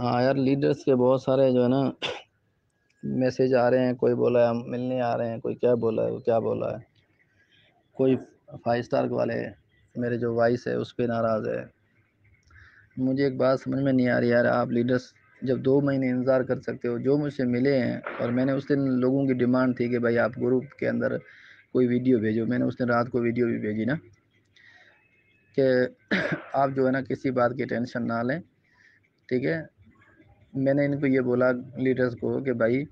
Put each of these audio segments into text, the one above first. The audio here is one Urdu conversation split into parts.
ہاں یار، لیڈرس کے بہت سارے جو ہے نا میسج آ رہے ہیں. کوئی بولا ہے ہم ملنے آ رہے ہیں، کوئی کیا بولا ہے، وہ کیا بولا ہے. کوئی 5 اسٹار والے میرے جو وائس ہے اس پہ ناراض ہے. مجھے ایک بات سمجھ میں نہیں آ رہی یار، آپ لیڈرس جب 2 مہینے انتظار کر سکتے ہو. جو مجھ سے ملے ہیں، اور میں نے اس دن لوگوں کی ڈیمانڈ تھی کہ بھائی آپ گروپ کے اندر کوئی ویڈیو بھیجو. میں نے اس دن رات کو ویڈیو بھی بھیجی نا، کہ آپ جو ہے نا کسی بات کی ٹینشن نہ لیں، ٹھیک ہے. میں نے ان کو یہ بولا لیڈرز کو کہ بھائی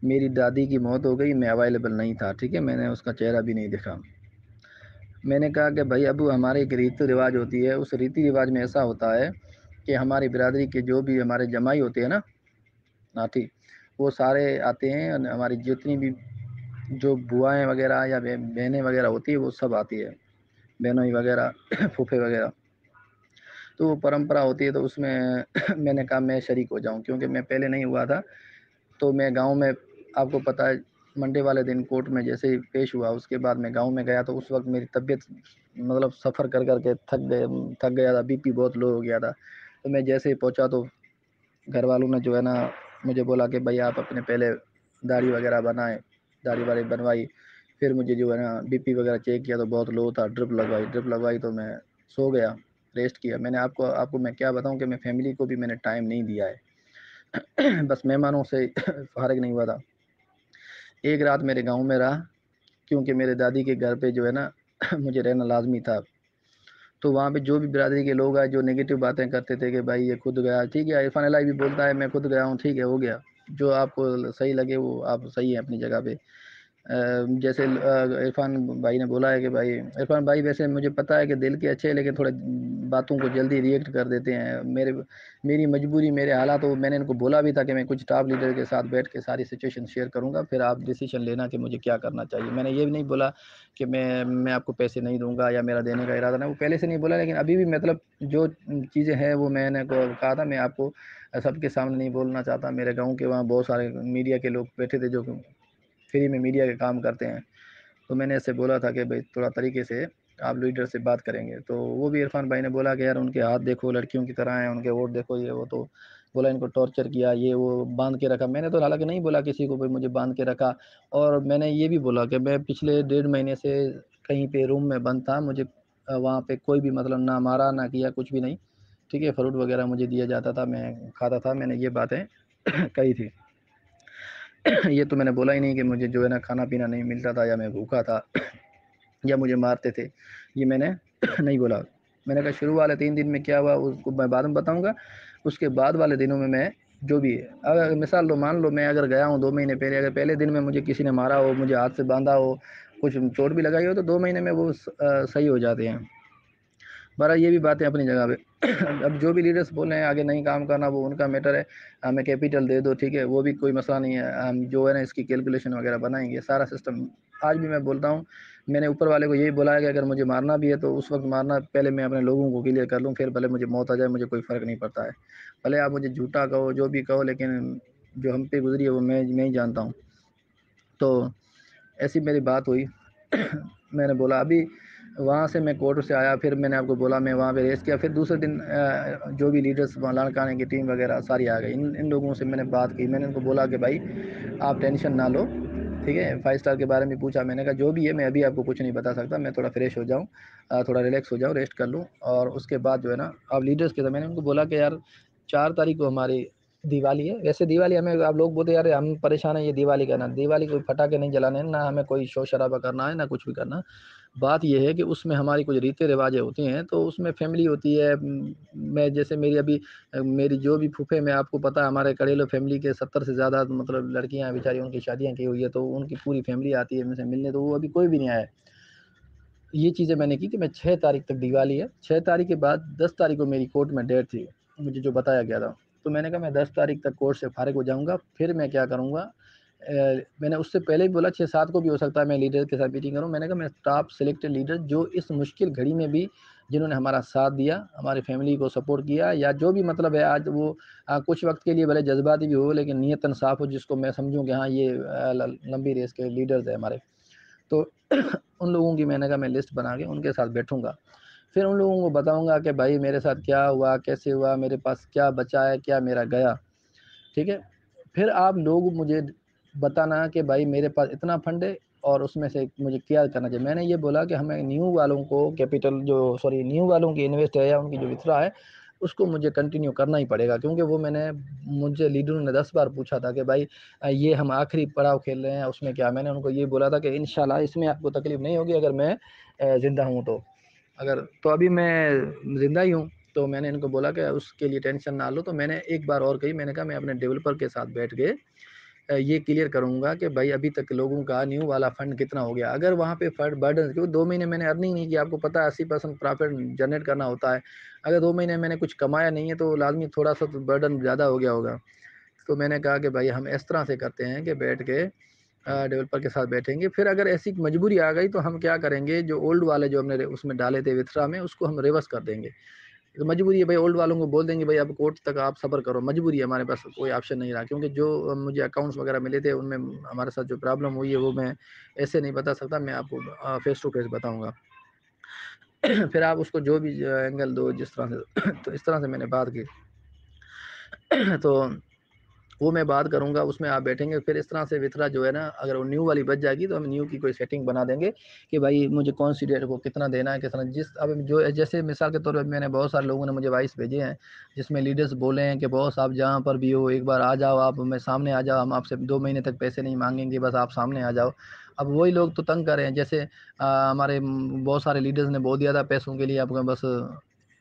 میری دادی کی موت ہو گئی، میں اویلیبل نہیں تھا، ٹھیک ہے. میں نے اس کا چہرہ بھی نہیں دیکھا. میں نے کہا کہ بھائی اب ہمارے ایک ریتی رواج ہوتی ہے، اس ریتی رواج میں ایسا ہوتا ہے کہ ہماری برادری کے جو بھی ہمارے جمائی ہوتے ہیں نا ناتی، وہ سارے آتے ہیں. ہماری جتنی بھی جو بوائیں وغیرہ یا بہنیں وغیرہ ہوتی ہے وہ سب آتی ہے، بہنوئی وغیرہ، پھوپھے وغیرہ. تو وہ پرمپرا ہوتی ہے. تو اس میں میں نے کہا میں شریک ہو جاؤں، کیونکہ میں پہلے نہیں ہوا تھا. تو میں گاؤں میں، آپ کو پتہ ہے منڈے والے دن کورٹ میں جیسے ہی پیش ہوا، اس کے بعد میں گاؤں میں گیا. تو اس وقت میری طبیعت مطلب سفر کر کر کے تھک گیا تھا، بی پی بہت لو ہو گیا تھا. تو میں جیسے ہی پہنچا تو گھر والوں نے جو ہے نا مجھے بولا کہ بھائی آپ اپنے پہلے داڑھی وغیرہ بنائیں. داڑھی واڑھی بنوائی. پھر مجھے جو ہے نا بی پی وغیرہ چیک کیا تو بہت لو تھا. ڈرپ لگوائی تو میں سو گیا، ریسٹ کیا. میں نے آپ کو میں کیا بتاؤں کہ میں فیملی کو بھی میں نے ٹائم نہیں دیا ہے، بس مہمانوں سے فارغ نہیں ہوا تھا. ایک رات میرے گاؤں میں رہا، کیونکہ میرے دادی کے گھر پہ جو ہے نا مجھے رہنا لازمی تھا. تو وہاں پہ جو بھی برادری کے لوگ آئے جو نگیٹو باتیں کرتے تھے کہ بھائی یہ خود گیا، ٹھیک ہے. عرفان الہی بھی بولتا ہے میں خود گیا ہوں، ٹھیک ہے، ہو گیا. جو آپ کو صحیح لگے وہ آپ صحیح ہیں اپنی جگہ پہ. جیسے عرفان بھائی نے بولا ہے کہ بھائی عرفان بھائی ویسے مجھے پتہ ہے کہ دل کے اچھے ہیں، لیکن تھوڑے باتوں کو جلدی ریئیکٹ کر دیتے ہیں. میری مجبوری، میرے حالات. میں نے ان کو بولا بھی تھا کہ میں کچھ ٹاپ لیڈر کے ساتھ بیٹھ کے ساری سچویشن شیئر کروں گا، پھر آپ ڈیسیشن لینا کہ مجھے کیا کرنا چاہیے. میں نے یہ بھی نہیں بولا کہ میں آپ کو پیسے نہیں دوں گا یا میرا دینے کا ارادہ نہیں، وہ پہلے سے نہیں بولا. لیکن ابھی بھی مطلب جو چیزیں ہیں وہ میں نے کہا تھا، میں آپ کو سب کے سامنے نہیں بولنا چاہتا. میرے گاؤں کے وہاں بہت سارے میڈیا کے لوگ بیٹھے تھے جو فری میں میڈیا کے کام کرتے ہیں. تو میں نے ایسے بولا تھا کہ بھائی تھوڑا طریقے سے آپ لیڈر سے بات کریں گے. تو وہ بھی عرفان بھائی نے بولا کہ یار ان کے ہاتھ دیکھو لڑکیوں کی طرح ہیں، ان کے ووٹ دیکھو یہ وہ. تو بولا ان کو ٹارچر کیا، یہ وہ باندھ کے رکھا. میں نے تو حالانکہ نہیں بولا کسی کو مجھے باندھ کے رکھا. اور میں نے یہ بھی بولا کہ میں پچھلے 1.5 مہینے سے کہیں پہ روم میں بند تھا. مجھے وہاں پہ کوئی بھی مطلب نہ مارا نہ کیا، کچھ بھی نہیں، ٹھیک ہے. فروٹ وغیرہ مجھے دیا جاتا تھا، میں کھاتا تھا. میں نے یہ باتیں کہی تھی. یہ تو میں نے بولا ہی نہیں کہ مجھے جو ہے نا کھانا پینا نہیں ملتا تھا یا میں بھوکا تھا یا مجھے مارتے تھے. یہ میں نے نہیں بولا. میں نے کہا شروع والے 3 دن میں کیا ہوا اس کو میں بعد میں بتاؤں گا. اس کے بعد والے دنوں میں جو بھی ہے، اگر مثال لو، مان لو میں اگر گیا ہوں 2 مہینے پہلے، اگر پہلے دن میں مجھے کسی نے مارا ہو، مجھے ہاتھ سے باندھا ہو، کچھ چوٹ بھی لگائی ہو، تو 2 مہینے میں وہ صحیح ہو جاتے ہیں. بارہ یہ بھی باتیں اپنی جگہ پہ. اب جو بھی لیڈرس بول رہے ہیں آگے نہیں کام کرنا، وہ ان کا میٹر ہے. ہمیں کیپیٹل دے دو، ٹھیک ہے، وہ بھی کوئی مسئلہ نہیں ہے. ہم جو ہے نا اس کی کیلکولیشن وغیرہ بنائیں گے، سارا سسٹم. آج بھی میں بولتا ہوں، میں نے اوپر والے کو یہی بولا ہے کہ اگر مجھے مارنا بھی ہے تو اس وقت مارنا پہلے میں اپنے لوگوں کو کلیئر کر لوں، پھر بھلے مجھے موت آ جائے، مجھے کوئی فرق نہیں پڑتا ہے. بھلے آپ مجھے جھوٹا کہو، جو بھی کہو، لیکن جو ہم پہ گزری ہے وہ میں ہی جانتا ہوں. تو ایسی میری بات ہوئی. میں نے بولا ابھی وہاں سے میں کوٹ سے آیا، پھر میں نے آپ کو بولا میں وہاں پہ ریسٹ کیا. پھر دوسرے دن جو بھی لیڈرس وہاں لاڑکانے کی ٹیم وغیرہ ساری آ گئی. ان لوگوں سے میں نے بات کی. میں نے ان کو بولا کہ بھائی آپ ٹینشن نہ لو، ٹھیک ہے. 5 اسٹار کے بارے میں پوچھا. میں نے کہا جو بھی ہے میں ابھی آپ کو کچھ نہیں بتا سکتا، میں تھوڑا فریش ہو جاؤں، تھوڑا ریلیکس ہو جاؤں، ریسٹ کر لوں، اور اس کے بعد جو ہے نا آپ لیڈرس کے. میں نے ان کو بولا کہ یار 4 تاریخ کو ہماری دیوالی ہے. ویسے دیوالی ہمیں آپ لوگ بولتے یار ہم پریشان ہیں، یہ دیوالی کا نا، دیوالی کوئی پٹاخے نہیں جلانے ہیں، نہ ہمیں کوئی شور شرابہ کرنا ہے، نہ کچھ بھی کرنا. بات یہ ہے کہ اس میں ہماری کچھ ریتے رواجیں ہوتی ہیں. تو اس میں فیملی ہوتی ہے. میں جیسے میری جو بھی پھوپھے، میں آپ کو پتہ ہے ہمارے کڑیلو فیملی کے 70 سے زیادہ مطلب لڑکیاں بیچاری، ان کی شادیاں کی ہوئی ہے. تو ان کی پوری فیملی آتی ہے مجھ سے ملنے. تو وہ ابھی کوئی بھی نہیں آیا. یہ چیزیں میں نے کی کہ میں 6 تاریخ تک دیوالی ہے. 6 تاریخ کے بعد 10 تاریخ کو میری کورٹ میں ڈیٹ تھی، مجھے جو بتایا گیا تھا. تو میں نے کہا میں 10 تاریخ تک کورٹ سے فارغ ہو جاؤں گا. پھر میں کیا کروں گا، میں نے اس سے پہلے بھی بولا 6-7 کو بھی ہو سکتا ہے میں لیڈر کے ساتھ میٹنگ کروں. میں نے کہا میں ٹاپ سلیکٹڈ لیڈر جو اس مشکل گھڑی میں بھی جنہوں نے ہمارا ساتھ دیا، ہماری فیملی کو سپورٹ کیا، یا جو بھی مطلب ہے آج وہ کچھ وقت کے لیے بھلے جذباتی بھی ہو لیکن نیت انصاف ہو، جس کو میں سمجھوں کہ ہاں یہ لمبی ریس کے لیڈرز ہیں ہمارے. تو ان لوگوں کی میں نے کہا میں لسٹ بنا کے ان کے ساتھ بیٹھوں گا. پھر ان لوگوں کو بتاؤں گا کہ بھائی میرے ساتھ کیا ہوا، کیسے ہوا، میرے پاس کیا بچا ہے، کیا میرا گیا، ٹھیک ہے۔ پھر آپ لوگ مجھے بتانا کہ بھائی میرے پاس اتنا فنڈ ہے اور اس میں سے مجھے کیا کرنا چاہیے۔ میں نے یہ بولا کہ ہمیں نیو والوں کو کیپٹل نیو والوں کی انویسٹ ہے یا ان کی جو وترا ہے اس کو مجھے کنٹینیو کرنا ہی پڑے گا، کیونکہ وہ مجھے لیڈروں نے 10 بار پوچھا تھا کہ بھائی یہ ہم آخری پڑاؤ کھیل رہے ہیں، اس میں کیا۔ میں نے ان کو یہ بولا تھا کہ انشاءاللہ اس میں آپ کو تکلیف نہیں ہوگی اگر میں زندہ ہوں تو ابھی میں زندہ ہی ہوں، تو میں نے ان کو بولا کہ اس کے لیے ٹینشن نہ لو۔ تو میں نے ایک بار اور کہی، میں نے کہا میں اپنے ڈیولپر کے ساتھ بیٹھ کے یہ کلیئر کروں گا کہ بھائی ابھی تک لوگوں کا نیو والا فنڈ کتنا ہو گیا۔ اگر وہاں پہ فنڈ برڈن، کیونکہ 2 مہینے میں نے ارننگ نہیں کی، آپ کو پتہ ہے 80% پرافٹ جنریٹ کرنا ہوتا ہے، اگر 2 مہینے میں نے کچھ کمایا نہیں ہے تو لازمی تھوڑا سا برڈن زیادہ ہو گیا ہوگا۔ تو میں نے کہا کہ بھائی ہم اس طرح سے کرتے ہیں کہ بیٹھ کے ڈیولپر کے ساتھ بیٹھیں گے، پھر اگر ایسی مجبوری آ گئی تو ہم کیا کریں گے، جو اولڈ والے جو ہم نے اس میں ڈالے تھے وتھرا میں، اس کو ہم ریورس کر دیں گے۔ تو مجبوری ہے بھائی، اولڈ والوں کو بول دیں گے بھائی اب کورٹ تک آپ صبر کرو، مجبوری ہے، ہمارے پاس کوئی آپشن نہیں رہا، کیونکہ جو مجھے اکاؤنٹس وغیرہ ملے تھے ان میں ہمارے ساتھ جو پرابلم ہوئی ہے وہ میں ایسے نہیں بتا سکتا، میں آپ کو فیس ٹو فیس بتاؤں گا۔ پھر آپ اس کو جو بھی اینگل دو جس طرح سے، تو اس طرح سے میں نے بات کی، تو وہ میں بات کروں گا، اس میں آپ بیٹھیں گے، پھر اس طرح سے وتھرا جو ہے نا، اگر وہ نیو والی بچ جائے گی تو ہم نیو کی کوئی سیٹنگ بنا دیں گے کہ بھائی مجھے کون سی ڈیٹ کو کتنا دینا ہے، کتنا اب جیسے مثال کے طور پر میں نے بہت سارے لوگوں نے مجھے وائس بھیجے ہیں جس میں لیڈرز بولے ہیں کہ باس آپ جہاں پر بھی ہو ایک بار آ جاؤ، آپ میں سامنے آ جاؤ، ہم آپ سے 2 مہینے تک پیسے نہیں مانگیں گے، بس آپ سامنے آ جاؤ۔ اب وہی لوگ تو تنگ کر رہے ہیں، جیسے ہمارے بہت سارے لیڈرز نے بول دیا تھا پیسوں کے لیے آپ کو بس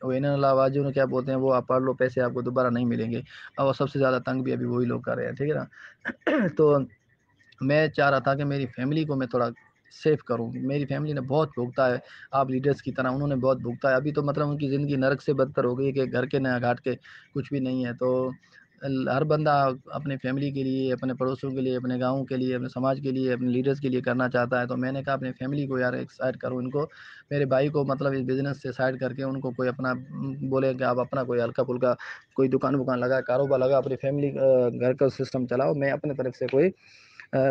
وہ ان اللہ کیا بولتے ہیں، وہ آپ پڑھ لو، پیسے آپ کو دوبارہ نہیں ملیں گے، اور سب سے زیادہ تنگ بھی ابھی وہی لوگ کر رہے ہیں، ٹھیک ہے نا۔ تو میں چاہ رہا تھا کہ میری فیملی کو میں تھوڑا سیف کروں، میری فیملی نے بہت بھوگتا ہے آپ لیڈرز کی طرح، انہوں نے بہت بھوگتا ہے، ابھی تو مطلب ان کی زندگی نرک سے بدتر ہو گئی کہ گھر کے نیا گھاٹ کے کچھ بھی نہیں ہے۔ تو ہر بندہ اپنے فیملی کے لیے، اپنے پڑوسیوں کے لیے، اپنے گاؤں کے لیے، اپنے سماج کے لیے، اپنے لیڈرز کے لیے کرنا چاہتا ہے۔ تو میں نے کہا اپنے فیملی کو یار ایک سائڈ کروں، ان کو میرے بھائی کو مطلب اس بزنس سے سائڈ کر کے ان کو کوئی اپنا بولے کہ آپ اپنا کوئی ہلکا پھلکا کوئی دکان لگا، کاروبار لگا، اپنی فیملی گھر کا سسٹم چلاؤ، میں اپنے طرف سے کوئی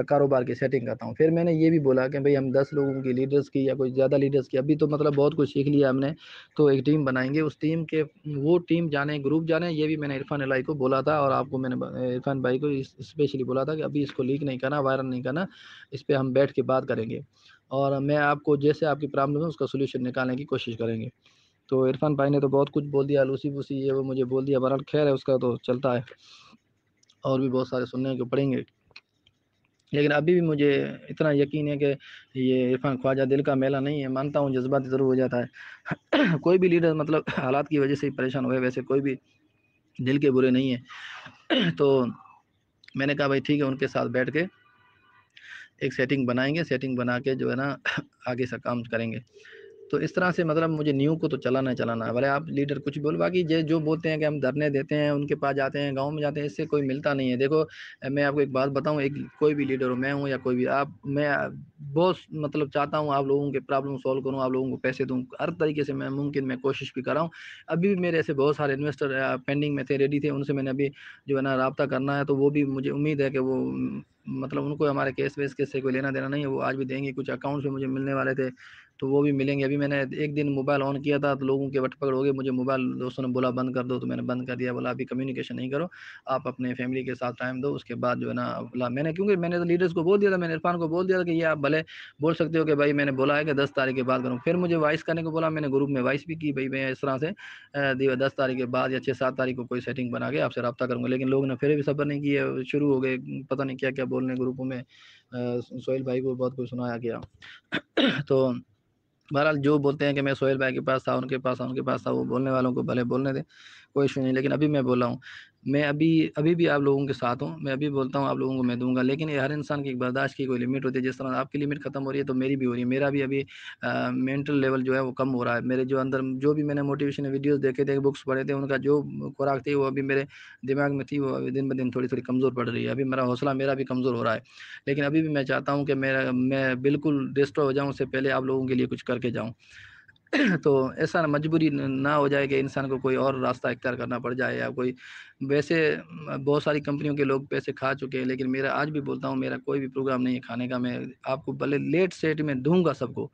کاروبار کی سیٹنگ کرتا ہوں۔ پھر میں نے یہ بھی بولا کہ بھئی ہم 10 لوگوں کی لیڈرز کی یا کوئی زیادہ لیڈرز کی، ابھی تو مطلب بہت کچھ سیکھ لیا ہم نے، تو ایک ٹیم بنائیں گے، اس ٹیم کے وہ ٹیم جانے، گروپ جانے، یہ بھی میں نے عرفان الہی کو بولا تھا، اور آپ کو میں نے عرفان بھائی کو اسپیشلی بولا تھا کہ ابھی اس کو لیک نہیں کرنا، وائرل نہیں کرنا، اس پہ ہم بیٹھ کے بات کریں گے، اور میں آپ کو جیسے آپ کی پرابلم ہے اس کا سولوشن نکالنے کی کوشش کریں گے۔ تو عرفان بھائی نے تو بہت کچھ بول دیا، لوسی پوسی یہ وہ مجھے بول دیا، بہرحال خیر ہے، اس کا تو چلتا ہے، اور بھی بہت سارے سننے کو پڑیں گے، لیکن ابھی بھی مجھے اتنا یقین ہے کہ یہ عرفان خواجہ دل کا میلہ نہیں ہے، مانتا ہوں جذبات ضرور ہو جاتا ہے۔ کوئی بھی لیڈر مطلب حالات کی وجہ سے ہی پریشان ہوئے، ویسے کوئی بھی دل کے برے نہیں ہیں۔ تو میں نے کہا بھائی ٹھیک ہے، ان کے ساتھ بیٹھ کے ایک سیٹنگ بنائیں گے، سیٹنگ بنا کے جو ہے نا آگے سے کام کریں گے۔ تو اس طرح سے مطلب مجھے نیو کو تو چلانا ہے، بھلے آپ لیڈر کچھ بول، باقی جو بولتے ہیں کہ ہم دھرنے دیتے ہیں، ان کے پاس جاتے ہیں، گاؤں میں جاتے ہیں، اس سے کوئی ملتا نہیں ہے۔ دیکھو میں آپ کو ایک بات بتاؤں، کوئی بھی لیڈر ہو، میں ہوں یا کوئی بھی، میں بہت مطلب چاہتا ہوں آپ لوگوں کے پرابلم سولو کروں، آپ لوگوں کو پیسے دوں، ہر طریقے سے میں ممکن میں کوشش بھی کر رہا ہوں۔ ابھی بھی میرے ایسے بہت سارے انویسٹر پینڈنگ میں تھے، ریڈی تھے، ان سے میں نے ابھی جو ہے نا رابطہ کرنا ہے، تو وہ بھی مجھے امید ہے کہ وہ مطلب ان کو ہمارے کیس ویس کے سے کوئی لینا دینا نہیں ہے، وہ آج بھی دیں گے، کچھ اکاؤنٹس میں مجھے ملنے والے تھے تو وہ بھی ملیں گے۔ ابھی میں نے ایک دن موبائل آن کیا تھا تو لوگوں کے وٹ پکڑ ہو گئے، مجھے موبائل دوستوں نے بولا بند کر دو، تو میں نے بند کر دیا، بولا ابھی کمیونیکیشن نہیں کرو، آپ اپنے فیملی کے ساتھ ٹائم دو، اس کے بعد جو ہے نا بولا میں نے، کیونکہ میں نے تو لیڈرز کو بول دیا تھا، میں نے عرفان کو بول دیا تھا کہ یہ آپ بھلے بول سکتے ہو کہ بھائی میں نے بولا ہے کہ 10 تاریخ کے بعد کروں، پھر مجھے وائس کرنے کو بولا، میں نے گروپ میں وائس بھی کی، بھائی میں اس طرح سے 10 تاریخ کے بعد یا 6-7 تاریخ کو کوئی سیٹنگ بنا کے آپ سے رابطہ کروں گا، لیکن لوگ نے پھر بھی صبر نہیں کیا، شروع ہو گئے پتہ نہیں کیا کیا بولنے گروپوں میں، سہیل بھائی کو بہت کچھ سنایا گیا۔ تو بہرحال جو بولتے ہیں کہ میں سہیل بھائی کے پاس تھا، ان کے پاس تھا، وہ بولنے والوں کو بھلے بولنے دیں، کوئی ایشو نہیں، لیکن ابھی میں بول رہا ہوں، میں ابھی بھی آپ لوگوں کے ساتھ ہوں، میں ابھی بولتا ہوں آپ لوگوں کو میں دوں گا، لیکن یہ ہر انسان کی ایک برداشت کی کوئی لمٹ ہوتی ہے، جس طرح آپ کی لمٹ ختم ہو رہی ہے تو میری بھی ہو رہی ہے، میرا بھی ابھی مینٹل لیول جو ہے وہ کم ہو رہا ہے، میرے جو اندر جو بھی میں نے موٹیویشن ویڈیوز دیکھے تھے، بکس پڑھے تھے، ان کا جو خوراک تھی وہ ابھی میرے دماغ میں تھی، وہ ابھی دن بدن تھوڑی کمزور پڑ رہی ہے، ابھی میرا حوصلہ میرا بھی کمزور ہو رہا ہے، لیکن ابھی بھی میں چاہتا ہوں کہ میں بالکل ڈسٹرو ہو جاؤں، اس سے پہلے آپ لوگوں کے لیے کچھ کر کے جاؤں۔ تو ایسا مجبوری نہ ہو جائے کہ انسان کو کوئی اور راستہ اختیار کرنا پڑ جائے، یا کوئی ویسے بہت ساری کمپنیوں کے لوگ پیسے کھا چکے ہیں، لیکن میرا آج بھی بولتا ہوں میرا کوئی بھی پروگرام نہیں ہے کھانے کا، میں آپ کو بھلے لیٹ سیٹ میں دوں گا سب کو،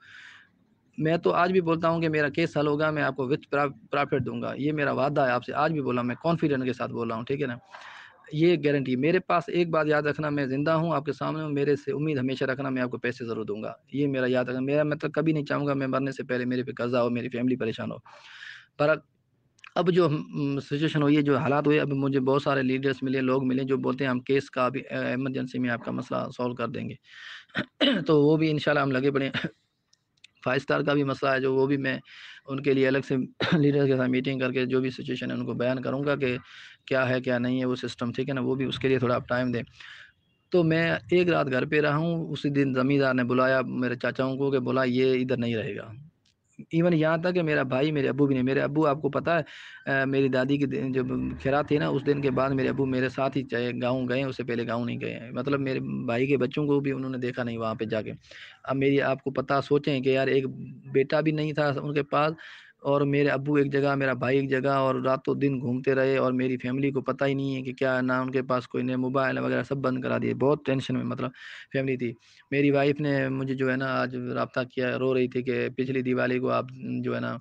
میں تو آج بھی بولتا ہوں کہ میرا کیس حل ہوگا، میں آپ کو وتھ پرافٹ دوں گا، یہ میرا وعدہ ہے آپ سے، آج بھی بولا، میں کانفیڈنٹ کے ساتھ بول رہا ہوں، ٹھیک ہے نا. یہ گارنٹی میرے پاس. ایک بات یاد رکھنا، میں زندہ ہوں آپ کے سامنے ہوں، میرے سے امید ہمیشہ رکھنا میں آپ کو پیسے ضرور دوں گا، یہ میرا یاد رکھنا. میرا مطلب کبھی نہیں چاہوں گا میں مرنے سے پہلے میرے پہ قرضہ ہو، میری فیملی پریشان ہو. پر اب جو سچویشن ہوئی ہے، جو حالات ہوئے، اب مجھے بہت سارے لیڈرز ملے، لوگ ملے جو بولتے ہیں ہم کیس کا بھی ایمرجنسی میں آپ کا مسئلہ سولو کر دیں گے. تو وہ بھی انشاءاللہ ہم لگے پڑے ہیں. 5 اسٹار کا بھی مسئلہ ہے جو وہ بھی میں ان کے لیے الگ سے لیڈر کے ساتھ میٹنگ کر کے جو بھی سچویشن ہے ان کو بیان کروں گا کہ کیا ہے کیا نہیں ہے وہ سسٹم، ٹھیک ہے نا. وہ بھی اس کے لیے تھوڑا آپ ٹائم دیں. تو میں ایک رات گھر پہ رہا ہوں. اسی دن زمیندار نے بلایا میرے چاچاؤں کو کہ بولا یہ ادھر نہیں رہے گا. ایون یہاں تک کہ میرا بھائی، میرے ابو بھی نہیں. میرے ابو آپ کو پتہ ہے میری دادی کی جب خیرات تھی نا، اس دن کے بعد میرے ابو میرے ساتھ ہی چاہے گاؤں گئے، اس سے پہلے گاؤں نہیں گئے ہیں. مطلب میرے بھائی کے بچوں کو بھی انہوں نے دیکھا نہیں وہاں پہ جا کے. اب میری آپ کو پتہ، سوچیں کہ یار ایک بیٹا بھی نہیں تھا ان کے پاس، اور میرے ابو ایک جگہ، میرا بھائی ایک جگہ، اور راتوں دن گھومتے رہے، اور میری فیملی کو پتہ ہی نہیں ہے کہ کیا، نہ ان کے پاس کوئی نئے موبائل وغیرہ سب بند کرا دیے. بہت ٹینشن میں مطلب فیملی تھی. میری وائف نے مجھے جو ہے نا آج رابطہ کیا، رو رہی تھی کہ پچھلی دیوالی کو آپ جو ہے نا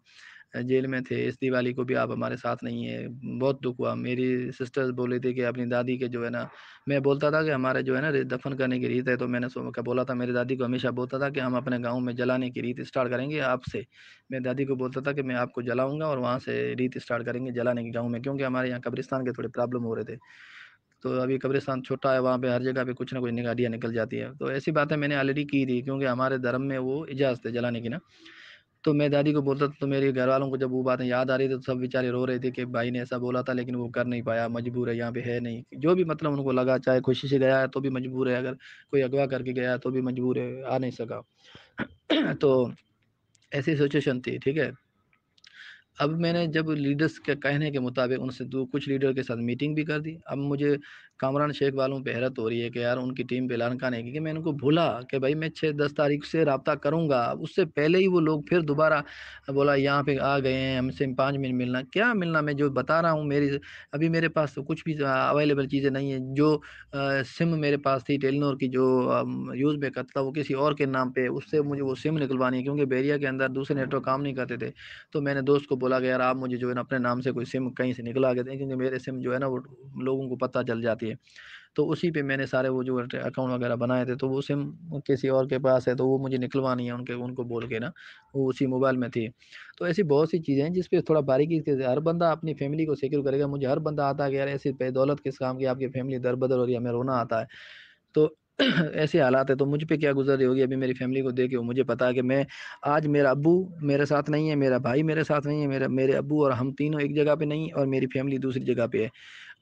جیل میں تھے، اس دیوالی کو بھی آپ ہمارے ساتھ نہیں ہیں. بہت دکھ ہوا. میری سسٹر بول رہی تھی کہ اپنی دادی کے جو ہے نا، میں بولتا تھا کہ ہمارے جو ہے نا دفن کرنے کی ریت ہے، تو میں نے بولا تھا میری دادی کو، ہمیشہ بولتا تھا کہ ہم اپنے گاؤں میں جلانے کی ریت اسٹارٹ کریں گے آپ سے. میں دادی کو بولتا تھا کہ میں آپ کو جلاؤں گا اور وہاں سے ریت اسٹارٹ کریں گے جلانے کی گاؤں میں، کیونکہ ہمارے یہاں قبرستان کے تھوڑے پرابلم ہو رہے تھے. تو ابھی قبرستان چھوٹا ہے، وہاں پہ ہر جگہ پہ کچھ نہ کچھ گاڑیاں نکل جاتی ہے. تو ایسی باتیں میں نے آلریڈی کی تھی، کیونکہ ہمارے دھرم میں وہ اجازت ہے جلانے کی نا. تو میں دادی کو بولتا تھا. تو میرے گھر والوں کو جب وہ باتیں یاد آ رہی تھی تو سب بیچارے رو رہے تھے کہ بھائی نے ایسا بولا تھا لیکن وہ کر نہیں پایا، مجبور ہے، یہاں پہ ہے نہیں. جو بھی مطلب ان کو لگا، چاہے خوشی سے گیا ہے تو بھی مجبور ہے، اگر کوئی اغوا کر کے گیا ہے تو بھی مجبور ہے، آ نہیں سکا. تو ایسی سچویشن تھی، ٹھیک ہے. اب میں نے جب لیڈرز کے کہنے کے مطابق ان سے کچھ لیڈر کے ساتھ میٹنگ بھی کر دی. اب مجھے کامران شیخ والوں پہ حیرت ہو رہی ہے کہ یار ان کی ٹیم پہ اعلان کرنے کی، کہ میں ان کو بھولا کہ بھائی میں 6-10 تاریخ سے رابطہ کروں گا. اس سے پہلے ہی وہ لوگ پھر دوبارہ بولا یہاں پہ آ گئے ہیں، ہم سے 5 منٹ ملنا. کیا ملنا؟ میں جو بتا رہا ہوں، ابھی میرے پاس تو کچھ بھی اویلیبل چیزیں نہیں ہیں. جو سم میرے پاس تھی ٹیلی نور کی، جو یوز میں کرتا وہ کسی اور کے نام پہ، اس سے مجھے وہ سم نکلوانی ہے، کیونکہ بیریا کے اندر دوسرے نیٹ ورک کام نہیں کرتے تھے. تو میں نے دوست کو بولا کہ یار آپ مجھے جو ہے نا اپنے نام سے کوئی سم کہیں سے نکلا کے دیں، کیونکہ میرے سم جو ہے نا وہ لوگوں کو پتہ چل جاتی ہے. تو اسی پہ میں نے سارے وہ جو اکاؤنٹ وغیرہ بنائے تھے. تو وہ سم کسی اور کے پاس ہے تو وہ مجھے نکلوانی ہے ان کو بول کے نا، وہ اسی موبائل میں تھی. تو ایسی بہت سی چیزیں ہیں جس پہ تھوڑا باریکی سے ہر بندہ اپنی فیملی کو سیکیور کرے گا. مجھے ہر بندہ آتا ہے کہ یار ایسی بے دولت کس کام کی، آپ کی فیملی در بدر ہو رہی ہے، ہمیں رونا آتا ہے. تو ایسے حالات ہے. تو مجھ پہ کیا گزر رہی ہوگی ابھی میری فیملی کو دیکھ کے مجھے پتا ہے کہ میں آج، میرا ابو میرے ساتھ نہیں ہے، میرا بھائی میرے ساتھ نہیں ہے، میرے ابو اور ہم تینوں ایک جگہ پہ نہیں، اور میری فیملی دوسری جگہ پہ ہے.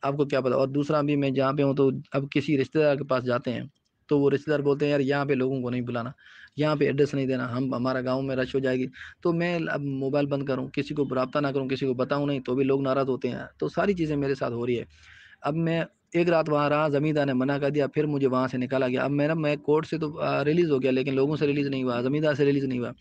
آپ کو کیا پتا. اور دوسرا بھی میں جہاں پہ ہوں تو اب کسی رشتہ دار کے پاس جاتے ہیں تو وہ رشتہ دار بولتے ہیں یار یہاں پہ لوگوں کو نہیں بلانا، یہاں پہ ایڈریس نہیں دینا، ہمارا گاؤں میں رش ہو جائے گی. تو میں اب موبائل بند کروں، کسی کو رابطہ نہ کروں، کسی کو بتاؤں نہیں، تو بھی لوگ ناراض ہوتے ہیں. تو ساری چیزیں میرے ساتھ ہو رہی ہے. اب میں ایک رات وہاں رہا، زمیندار نے منع کر دیا، پھر مجھے وہاں سے نکالا گیا. اب میں کورٹ سے تو ریلیز ہو گیا، لیکن لوگوں سے ریلیز نہیں ہوا، زمیندار سے ریلیز نہیں ہوا.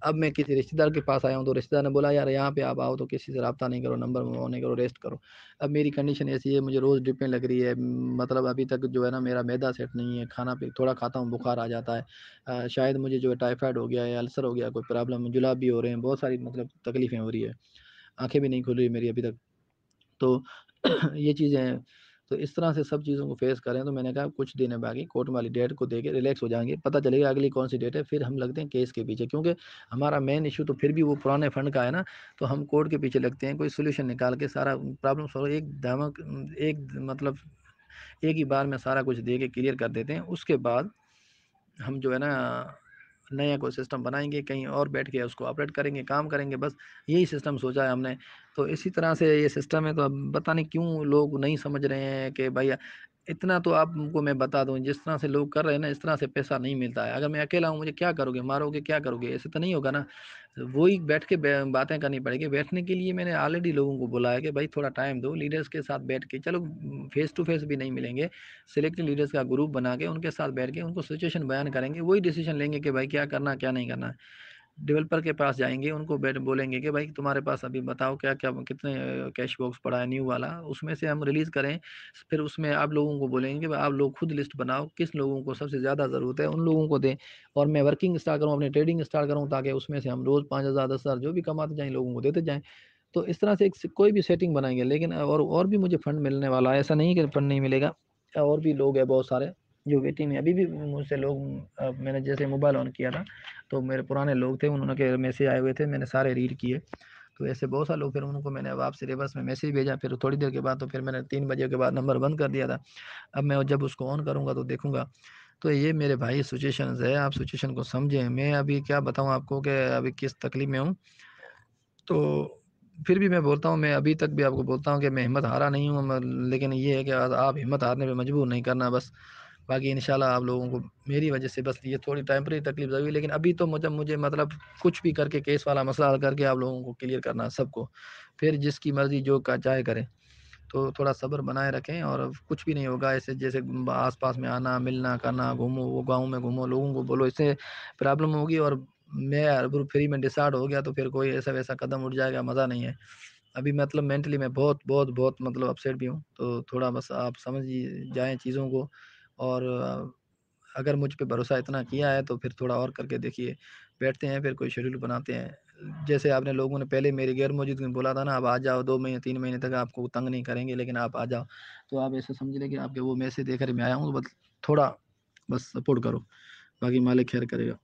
اب میں کسی رشتہ دار کے پاس آیا ہوں تو رشتہ دار نے بولا یار یہاں پہ آپ آؤ تو کسی سے رابطہ نہیں کرو، نمبر نہیں کرو، ریسٹ کرو. اب میری کنڈیشن ایسی ہے، مجھے روز ڈرپیں لگ رہی ہے. مطلب ابھی تک جو ہے نا میرا معدہ سیٹ نہیں ہے، کھانا پہ تھوڑا کھاتا ہوں بخار آ جاتا ہے. شاید مجھے جو ہے ٹائیفائڈ ہو گیا ہے، السر ہو گیا، کوئی پرابلم، جلاب بھی ہو رہے ہیں، بہت ساری مطلب تکلیفیں ہو رہی ہے. آنکھیں بھی نہیں کھل رہی میری ابھی تک. تو یہ چیزیں ہیں. تو اس طرح سے سب چیزوں کو فیس کریں. تو میں نے کہا کچھ دن ہے باقی، کورٹ والی ڈیٹ کو دے کے ریلیکس ہو جائیں گے، پتہ چلے گا اگلی کون سی ڈیٹ ہے، پھر ہم لگتے ہیں کیس کے پیچھے. کیونکہ ہمارا مین ایشو تو پھر بھی وہ پرانے فنڈ کا ہے نا. تو ہم کورٹ کے پیچھے لگتے ہیں، کوئی سولوشن نکال کے سارا پرابلم سالو، ایک مطلب ایک ہی بار میں سارا کچھ دے کے کلیئر کر دیتے ہیں. اس کے بعد ہم جو ہے نا نیا کوئی سسٹم بنائیں گے، کہیں اور بیٹھ کے اس کو آپریٹ کریں گے، کام کریں گے. بس یہی سسٹم سوچا ہے ہم نے. تو اسی طرح سے یہ سسٹم ہے. تو اب پتہ نہیں کیوں لوگ نہیں سمجھ رہے ہیں کہ بھائی اتنا تو آپ کو میں بتا دوں، جس طرح سے لوگ کر رہے ہیں نا اس طرح سے پیسہ نہیں ملتا ہے. اگر میں اکیلا ہوں، مجھے کیا کرو گے، مارو گے، کیا کرو گے، ایسے تو نہیں ہوگا نا. وہی بیٹھ کے باتیں کرنی پڑے گی. بیٹھنے کے لیے میں نے آلریڈی لوگوں کو بولا کہ بھائی تھوڑا ٹائم دو، لیڈرز کے ساتھ بیٹھ کے، چلو فیس ٹو فیس بھی نہیں ملیں گے، سلیکٹ لیڈرز کا گروپ بنا کے ان کے ساتھ بیٹھ کے ان کو سچویشن بیان کریں گے، وہی ڈیسیجن لیں گے کہ بھائی کیا کرنا کیا نہیں کرنا ہے. ڈیولپر کے پاس جائیں گے، ان کو بولیں گے کہ بھائی تمہارے پاس ابھی بتاؤ کیا کیا کتنے کیش باکس پڑا ہے نیو والا، اس میں سے ہم ریلیز کریں. پھر اس میں آپ لوگوں کو بولیں گے کہ آپ لوگ خود لسٹ بناؤ کس لوگوں کو سب سے زیادہ ضرورت ہے، ان لوگوں کو دیں. اور میں ورکنگ اسٹارٹ کروں، اپنی ٹریڈنگ اسٹارٹ کروں، تاکہ اس میں سے ہم روز 5,000 10,000 جو بھی کماتے جائیں لوگوں کو دیتے جائیں. تو اس طرح سے کوئی بھی سیٹنگ بنائیں گے. لیکن اور بھی مجھے فنڈ ملنے والا ہے، ایسا نہیں کہ فنڈ نہیں ملے گا. اور بھی لوگ ہیں بہت سارے جو ویٹنگ میں، ابھی بھی مجھ سے لوگ، میں نے جیسے موبائل آن کیا تھا تو میرے پرانے لوگ تھے، انہوں نے میسج آئے ہوئے تھے، میں نے سارے ریڈ کیے. تو ایسے بہت سارے لوگ، پھر ان کو میں نے آپ سے ریورس میں میسج بھیجا. پھر تھوڑی دیر کے بعد تو پھر میں نے 3 بجے کے بعد نمبر بند کر دیا تھا. اب میں جب اس کو آن کروں گا تو دیکھوں گا. تو یہ میرے بھائی سچویشنز ہے، آپ سچویشن کو سمجھیں. میں ابھی کیا بتاؤں آپ کو کہ ابھی کس تکلیف میں ہوں. تو پھر بھی میں بولتا ہوں، میں ابھی تک بھی آپ کو بولتا ہوں کہ میں ہمت ہارا نہیں ہوں. لیکن یہ ہے کہ آپ ہمت ہارنے پہ مجبور نہیں کرنا بس. باقی انشاءاللہ آپ لوگوں کو میری وجہ سے بس یہ تھوڑی ٹیمپریری تکلیف ضروری، لیکن ابھی تو مجھے مطلب کچھ بھی کر کے کیس والا مسئلہ حل کر کے آپ لوگوں کو کلیئر کرنا ہے سب کو. پھر جس کی مرضی جو کا چاہے کریں. تو تھوڑا صبر بنائے رکھیں، اور کچھ بھی نہیں ہوگا. ایسے جیسے آس پاس میں آنا ملنا کرنا، گھومو وہ گاؤں میں گھومو، لوگوں کو بولو، اس سے پرابلم ہوگی. اور میں ہربر فری میں ڈسارڈ ہو گیا تو پھر کوئی ایسا ویسا قدم اٹھ جائے گا، مزہ نہیں ہے. ابھی مطلب مینٹلی میں بہت بہت بہت مطلب اپسیٹ بھی ہوں. تو تھوڑا بس آپ سمجھ جائیں چیزوں کو. اور اگر مجھ پہ بھروسہ اتنا کیا ہے تو پھر تھوڑا اور کر کے دیکھیے. بیٹھتے ہیں پھر کوئی شیڈول بناتے ہیں. جیسے آپ نے لوگوں نے پہلے میری غیر موجودگی میں بولا تھا نا، اب آ جاؤ 2 مہینے 3 مہینے تک آپ کو تنگ نہیں کریں گے، لیکن آپ آ جاؤ. تو آپ ایسے سمجھ لیں کہ آپ کے وہ میسج دے کر میں آیا ہوں. تو بس تھوڑا بس سپورٹ کرو، باقی مالک خیر کرے گا.